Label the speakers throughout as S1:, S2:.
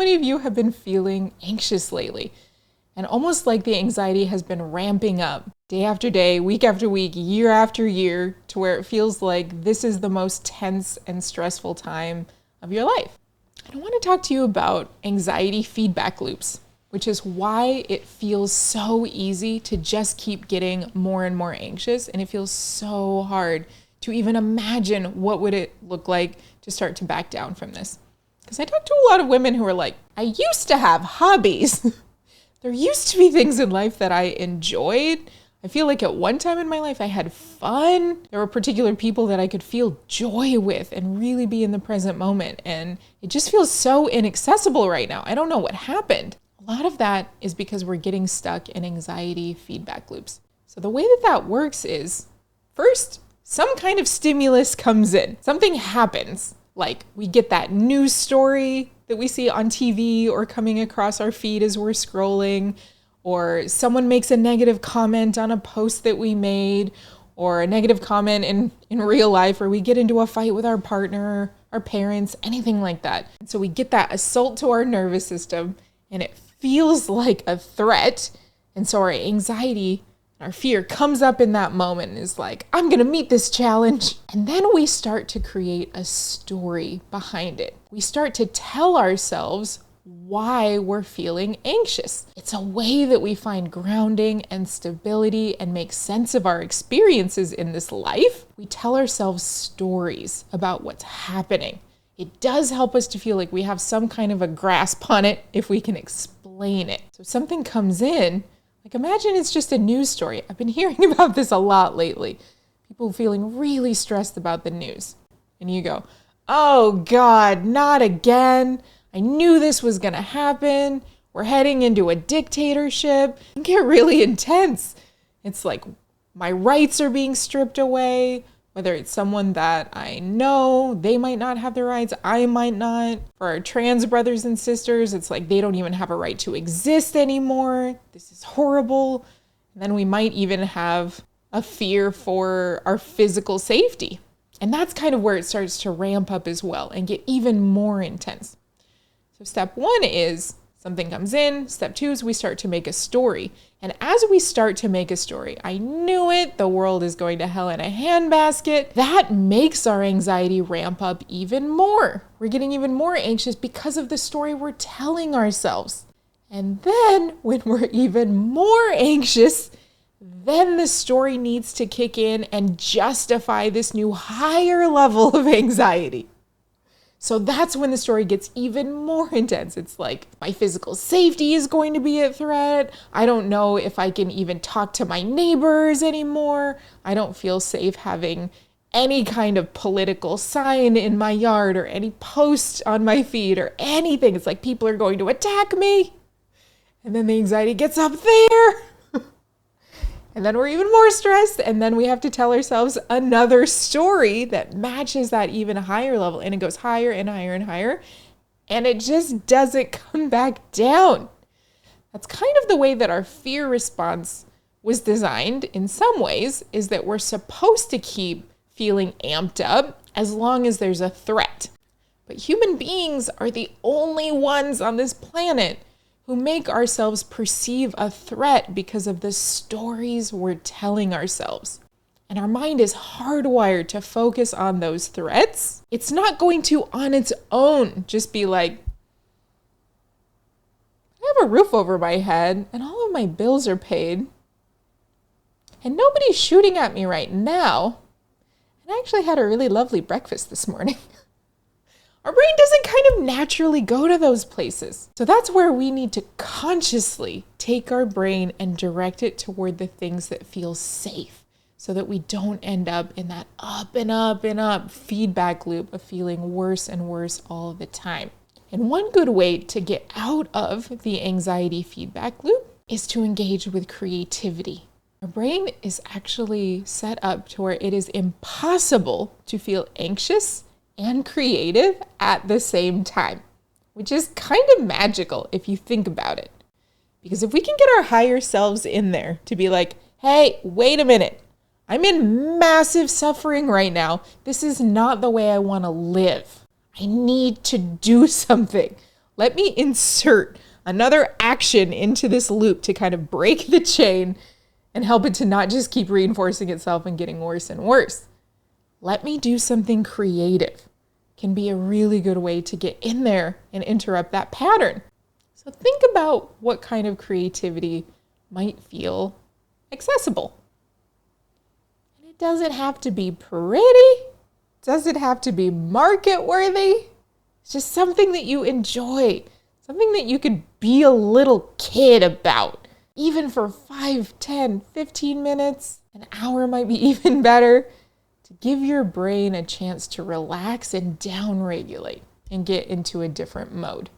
S1: many of you have been feeling anxious lately? And almost like the anxiety has been ramping up day after day, week after week, year after year, to where it feels like this is the most tense and stressful time of your life. I want to talk to you about anxiety feedback loops, which is why it feels so easy to just keep getting more and more anxious. And it feels so hard to even imagine what would it look like to start to back down from this. Because I talk to a lot of women who are like, I used to have hobbies. There used to be things in life that I enjoyed. I feel like at one time in my life I had fun. There were particular people that I could feel joy with and really be in the present moment. And it just feels so inaccessible right now. I don't know what happened. A lot of that is because we're getting stuck in anxiety feedback loops. So the way that that works is, first, some kind of stimulus comes in. Something happens. Like we get that news story that we see on TV or coming across our feed as we're scrolling, or someone makes a negative comment on a post that we made, or a negative comment in real life, or we get into a fight with our partner, our parents, anything like that. And so we get that assault to our nervous system and it feels like a threat. And so our anxiety, our fear comes up in that moment and is like, I'm going to meet this challenge. And then we start to create a story behind it. We start to tell ourselves why we're feeling anxious. It's a way that we find grounding and stability and make sense of our experiences in this life. We tell ourselves stories about what's happening. It does help us to feel like we have some kind of a grasp on it if we can explain it. So something comes in, like imagine it's just a news story. I've been hearing about this a lot lately. People feeling really stressed about the news. And you go, oh God, not again. I knew this was gonna happen. We're heading into a dictatorship. It can get really intense. It's like my rights are being stripped away. Whether it's someone that I know, they might not have their rights, I might not. For our trans brothers and sisters, it's like they don't even have a right to exist anymore. This is horrible. And then we might even have a fear for our physical safety. And that's kind of where it starts to ramp up as well and get even more intense. So step one is something comes in. Step two is we start to make a story. And as we start to make a story, I knew it, the world is going to hell in a handbasket. That makes our anxiety ramp up even more. We're getting even more anxious because of the story we're telling ourselves. And then when we're even more anxious, then the story needs to kick in and justify this new higher level of anxiety. So that's when the story gets even more intense. It's like my physical safety is going to be at threat. I don't know if I can even talk to my neighbors anymore. I don't feel safe having any kind of political sign in my yard or any post on my feed or anything. It's like people are going to attack me. And then the anxiety gets up there. And then we're even more stressed, and then we have to tell ourselves another story that matches that even higher level, and it goes higher and higher and higher, and it just doesn't come back down. That's kind of the way that our fear response was designed in some ways, is that we're supposed to keep feeling amped up as long as there's a threat. But human beings are the only ones on this planet who make ourselves perceive a threat because of the stories we're telling ourselves. And our mind is hardwired to focus on those threats. It's not going to, on its own, just be like, I have a roof over my head and all of my bills are paid. And nobody's shooting at me right now. And I actually had a really lovely breakfast this morning. Our brain doesn't kind of naturally go to those places. So that's where we need to consciously take our brain and direct it toward the things that feel safe so that we don't end up in that up and up and up feedback loop of feeling worse and worse all the time. And one good way to get out of the anxiety feedback loop is to engage with creativity. Our brain is actually set up to where it is impossible to feel anxious and creative at the same time, which is kind of magical if you think about it. Because if we can get our higher selves in there to be like, hey, wait a minute, I'm in massive suffering right now. This is not the way I want to live. I need to do something. Let me insert another action into this loop to kind of break the chain and help it to not just keep reinforcing itself and getting worse and worse. Let me do something creative. Can be a really good way to get in there and interrupt that pattern. So think about what kind of creativity might feel accessible. And it doesn't have to be pretty. It doesn't have to be market worthy. It's just something that you enjoy, something that you could be a little kid about, even for 5, 10, 15 minutes. An hour might be even better, to give your brain a chance to relax and downregulate and get into a different mode.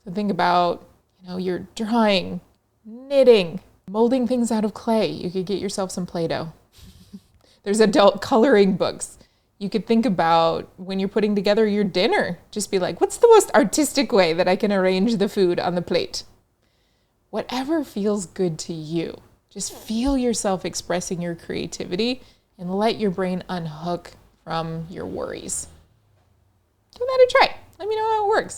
S1: So think about, you're drawing, knitting, molding things out of clay. You could get yourself some Play-Doh. There's adult coloring books. You could think about when you're putting together your dinner, just be like, what's the most artistic way that I can arrange the food on the plate? Whatever feels good to you. Just feel yourself expressing your creativity and let your brain unhook from your worries. Give that a try. Let me know how it works.